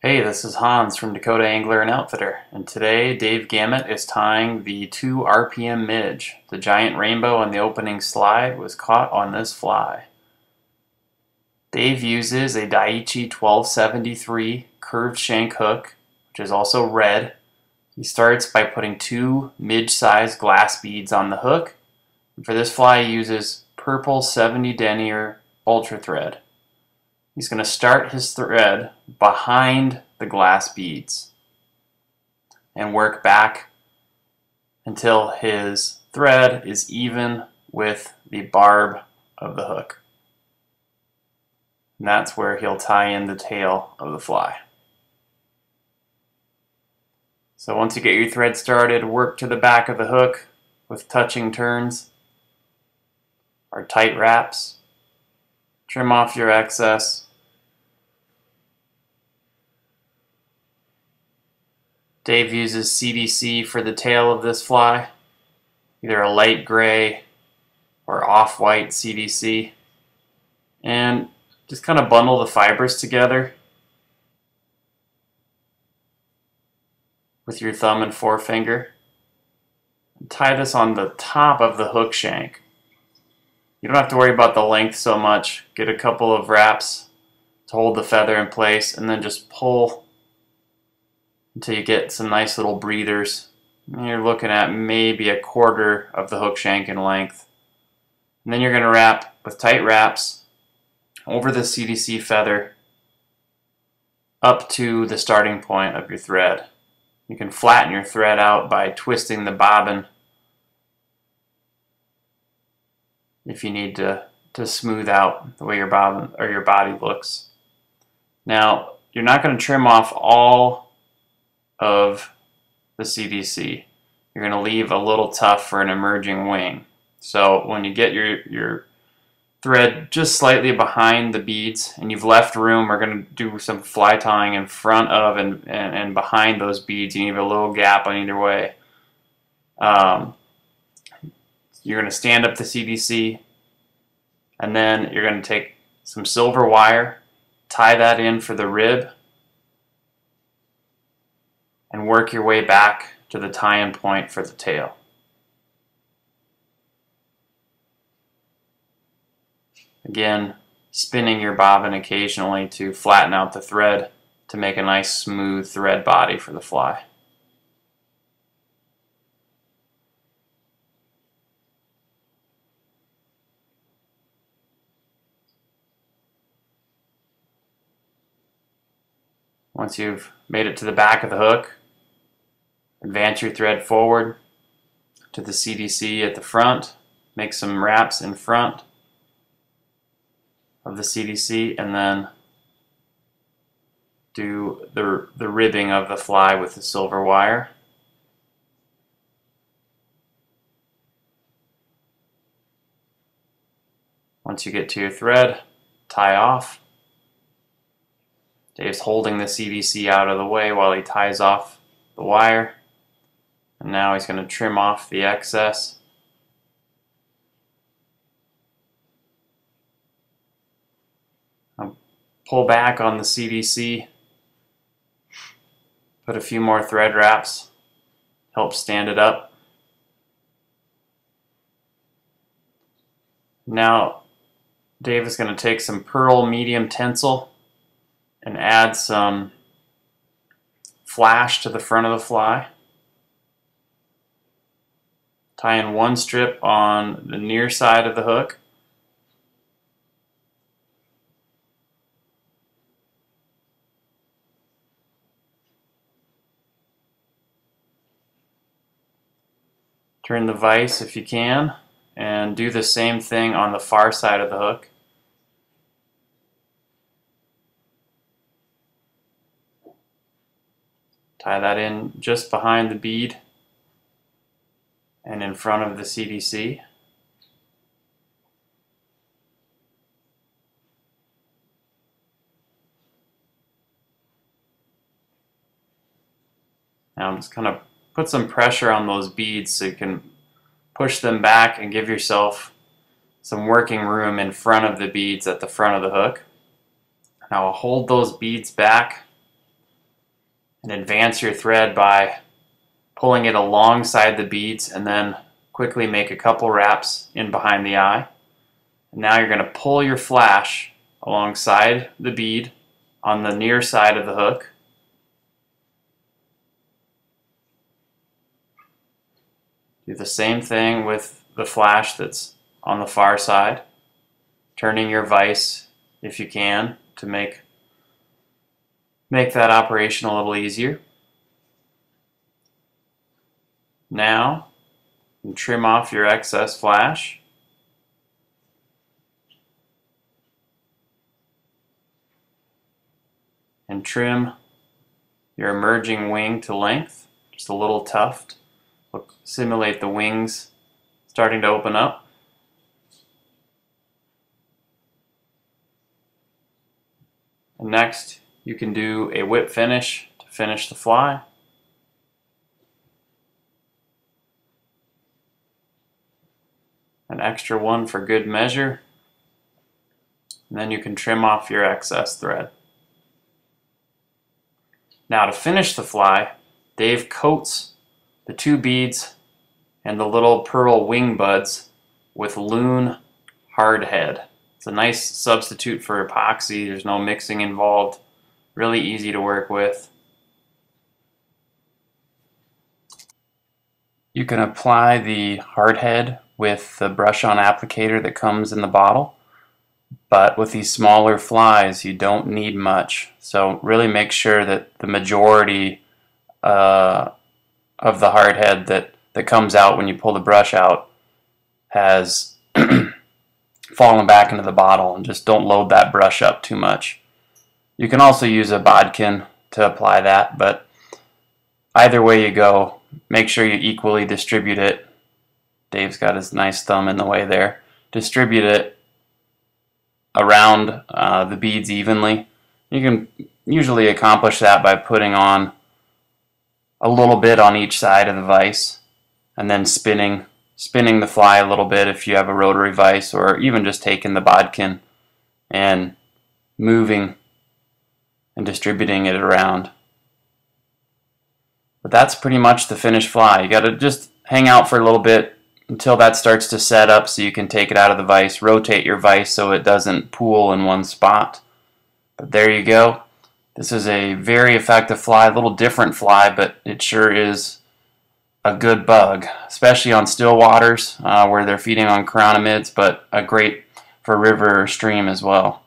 Hey, this is Hans from Dakota Angler and Outfitter, and today Dave Gamet is tying the 2 RPM Midge. The giant rainbow on the opening slide was caught on this fly. Dave uses a Daiichi 1273 curved shank hook, which is also red. He starts by putting 2 Midge-sized glass beads on the hook. And for this fly, he uses purple 70 denier ultra thread. He's going to start his thread behind the glass beads and work back until his thread is even with the barb of the hook. And that's where he'll tie in the tail of the fly. So once you get your thread started, work to the back of the hook with touching turns or tight wraps. Trim off your excess. Dave uses CDC for the tail of this fly, either a light gray or off-white CDC, and just kind of bundle the fibers together with your thumb and forefinger. Tie this on the top of the hook shank. You don't have to worry about the length so much. Get a couple of wraps to hold the feather in place and then just pull until you get some nice little breathers. And you're looking at maybe a quarter of the hook shank in length. And then you're going to wrap with tight wraps over the CDC feather up to the starting point of your thread. You can flatten your thread out by twisting the bobbin if you need to smooth out the way your bobbin or your body looks. Now, you're not going to trim off all of the CDC. You're going to leave a little tough for an emerging wing. So when you get your thread just slightly behind the beads and you've left room, we're going to do some fly tying in front of and behind those beads. You need a little gap on either way. You're going to stand up the CDC, and then you're going to take some silver wire, tie that in for the rib, and work your way back to the tie-in point for the tail. Again, spinning your bobbin occasionally to flatten out the thread to make a nice smooth thread body for the fly. Once you've made it to the back of the hook, advance your thread forward to the CDC at the front, make some wraps in front of the CDC, and then do the ribbing of the fly with the silver wire. Once you get to your thread, tie off. Dave's holding the CDC out of the way while he ties off the wire. And now he's going to trim off the excess. Pull back on the CDC. Put a few more thread wraps. Help stand it up. Now Dave is going to take some pearl medium tensile and add some flash to the front of the fly. Tie in one strip on the near side of the hook. Turn the vise if you can, and do the same thing on the far side of the hook. Tie that in just behind the bead and in front of the CDC. Now I'm just kind of put some pressure on those beads so you can push them back and give yourself some working room in front of the beads at the front of the hook. Now I'll hold those beads back and advance your thread by pulling it alongside the beads and then quickly make a couple wraps in behind the eye. And now you're going to pull your flash alongside the bead on the near side of the hook. Do the same thing with the flash that's on the far side, turning your vise if you can to make that operation a little easier. Now, you trim off your excess flash. And trim your emerging wing to length, just a little tuft. Simulate the wings starting to open up. And next, you can do a whip finish to finish the fly. An extra one for good measure. And then you can trim off your excess thread. Now to finish the fly, Dave coats the two beads and the little pearl wing buds with Loon hardhead. It's a nice substitute for epoxy. There's no mixing involved. Really easy to work with. You can apply the hardhead with the brush-on applicator that comes in the bottle, but with these smaller flies you don't need much. So really make sure that the majority of the hardhead that comes out when you pull the brush out has fallen back into the bottle, and just don't load that brush up too much. You can also use a bodkin to apply that, but either way you go, make sure you equally distribute it. Dave's got his nice thumb in the way there. Distribute it around the beads evenly. You can usually accomplish that by putting on a little bit on each side of the vise and then spinning the fly a little bit if you have a rotary vise, or even just taking the bodkin and moving and distributing it around. But that's pretty much the finished fly. You got to just hang out for a little bit until that starts to set up so you can take it out of the vise. Rotate your vise so it doesn't pool in one spot. But there you go. This is a very effective fly, a little different fly, but it sure is a good bug, especially on still waters where they're feeding on chironomids, but great for river or stream as well.